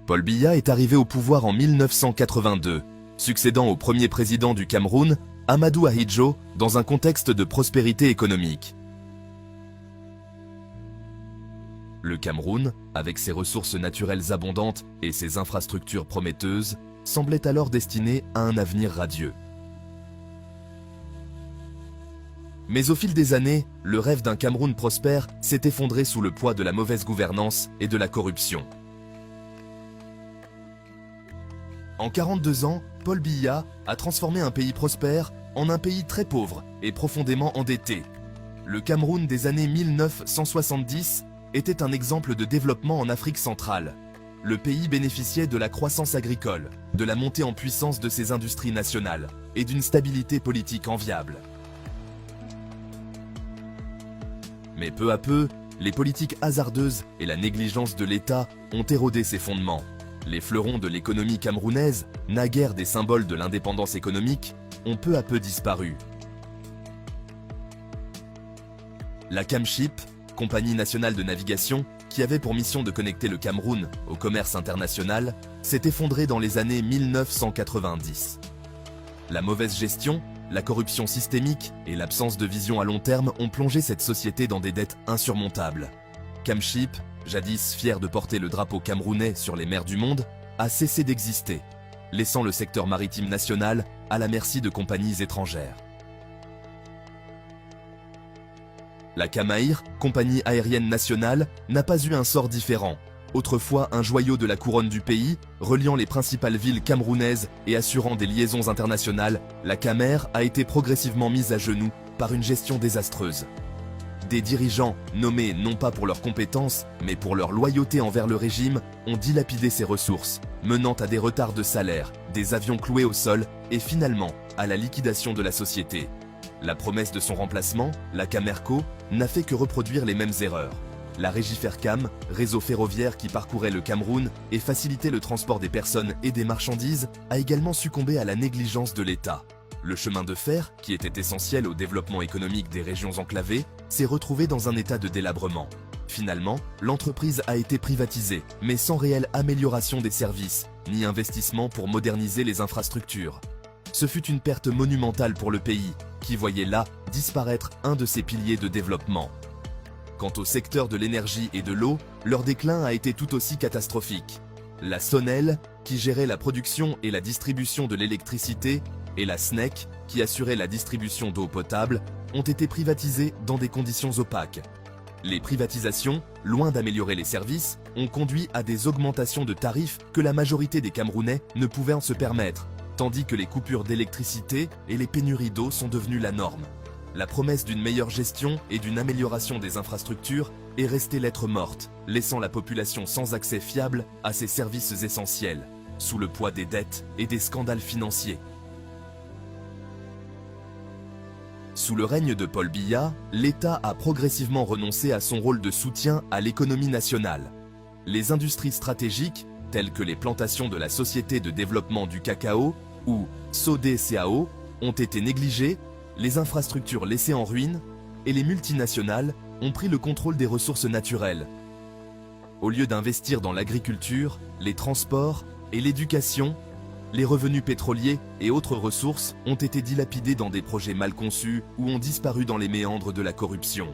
Paul Biya est arrivé au pouvoir en 1982, succédant au premier président du Cameroun, Amadou Ahidjo, dans un contexte de prospérité économique. Le Cameroun, avec ses ressources naturelles abondantes et ses infrastructures prometteuses, semblait alors destiné à un avenir radieux. Mais au fil des années, le rêve d'un Cameroun prospère s'est effondré sous le poids de la mauvaise gouvernance et de la corruption. En 42 ans, Paul Biya a transformé un pays prospère en un pays très pauvre et profondément endetté. Le Cameroun des années 1970 était un exemple de développement en Afrique centrale. Le pays bénéficiait de la croissance agricole, de la montée en puissance de ses industries nationales et d'une stabilité politique enviable. Mais peu à peu, les politiques hasardeuses et la négligence de l'État ont érodé ses fondements. Les fleurons de l'économie camerounaise, naguère des symboles de l'indépendance économique, ont peu à peu disparu. La Camship, compagnie nationale de navigation, qui avait pour mission de connecter le Cameroun au commerce international, s'est effondrée dans les années 1990. La mauvaise gestion, la corruption systémique et l'absence de vision à long terme ont plongé cette société dans des dettes insurmontables. Camship, jadis fier de porter le drapeau camerounais sur les mers du monde, a cessé d'exister, laissant le secteur maritime national à la merci de compagnies étrangères. La Camaïr, compagnie aérienne nationale, n'a pas eu un sort différent. Autrefois un joyau de la couronne du pays, reliant les principales villes camerounaises et assurant des liaisons internationales, la Camer a été progressivement mise à genoux par une gestion désastreuse. Des dirigeants, nommés non pas pour leurs compétences, mais pour leur loyauté envers le régime, ont dilapidé ses ressources, menant à des retards de salaire, des avions cloués au sol et finalement à la liquidation de la société. La promesse de son remplacement, la Camerco, n'a fait que reproduire les mêmes erreurs. La Régie Fercam, réseau ferroviaire qui parcourait le Cameroun et facilitait le transport des personnes et des marchandises, a également succombé à la négligence de l'État. Le chemin de fer, qui était essentiel au développement économique des régions enclavées, s'est retrouvé dans un état de délabrement. Finalement, l'entreprise a été privatisée, mais sans réelle amélioration des services, ni investissement pour moderniser les infrastructures. Ce fut une perte monumentale pour le pays, qui voyait là disparaître un de ses piliers de développement. Quant au secteur de l'énergie et de l'eau, leur déclin a été tout aussi catastrophique. La Sonel, qui gérait la production et la distribution de l'électricité, et la SNEC, qui assurait la distribution d'eau potable, ont été privatisées dans des conditions opaques. Les privatisations, loin d'améliorer les services, ont conduit à des augmentations de tarifs que la majorité des Camerounais ne pouvaient en se permettre, tandis que les coupures d'électricité et les pénuries d'eau sont devenues la norme. La promesse d'une meilleure gestion et d'une amélioration des infrastructures est restée lettre morte, laissant la population sans accès fiable à ces services essentiels, sous le poids des dettes et des scandales financiers. Sous le règne de Paul Biya, l'État a progressivement renoncé à son rôle de soutien à l'économie nationale. Les industries stratégiques, telles que les plantations de la Société de développement du cacao, ou SODCAO, ont été négligées, les infrastructures laissées en ruine, et les multinationales ont pris le contrôle des ressources naturelles. Au lieu d'investir dans l'agriculture, les transports et l'éducation, les revenus pétroliers et autres ressources ont été dilapidés dans des projets mal conçus ou ont disparu dans les méandres de la corruption.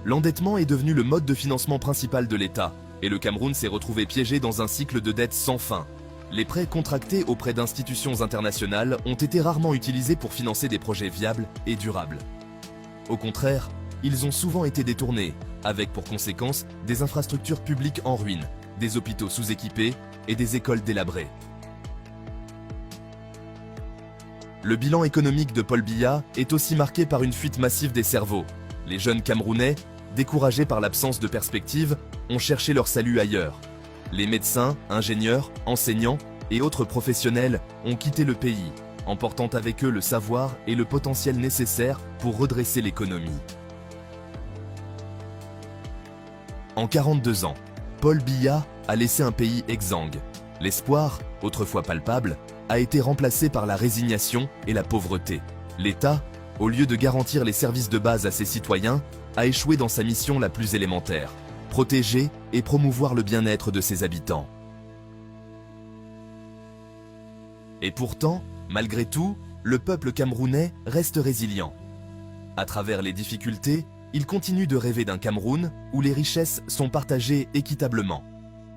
L'endettement est devenu le mode de financement principal de l'État, et le Cameroun s'est retrouvé piégé dans un cycle de dettes sans fin. Les prêts contractés auprès d'institutions internationales ont été rarement utilisés pour financer des projets viables et durables. Au contraire, ils ont souvent été détournés, avec pour conséquence des infrastructures publiques en ruine, des hôpitaux sous-équipés et des écoles délabrées. Le bilan économique de Paul Biya est aussi marqué par une fuite massive des cerveaux. Les jeunes Camerounais, découragés par l'absence de perspective, ont cherché leur salut ailleurs. Les médecins, ingénieurs, enseignants et autres professionnels ont quitté le pays, emportant avec eux le savoir et le potentiel nécessaires pour redresser l'économie. En 42 ans, Paul Biya a laissé un pays exsangue. L'espoir, autrefois palpable, a été remplacé par la résignation et la pauvreté. L'État, au lieu de garantir les services de base à ses citoyens, a échoué dans sa mission la plus élémentaire, protéger et promouvoir le bien-être de ses habitants. Et pourtant, malgré tout, le peuple camerounais reste résilient. À travers les difficultés, il continue de rêver d'un Cameroun où les richesses sont partagées équitablement,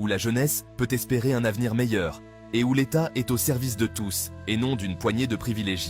où la jeunesse peut espérer un avenir meilleur et où l'État est au service de tous et non d'une poignée de privilégiés.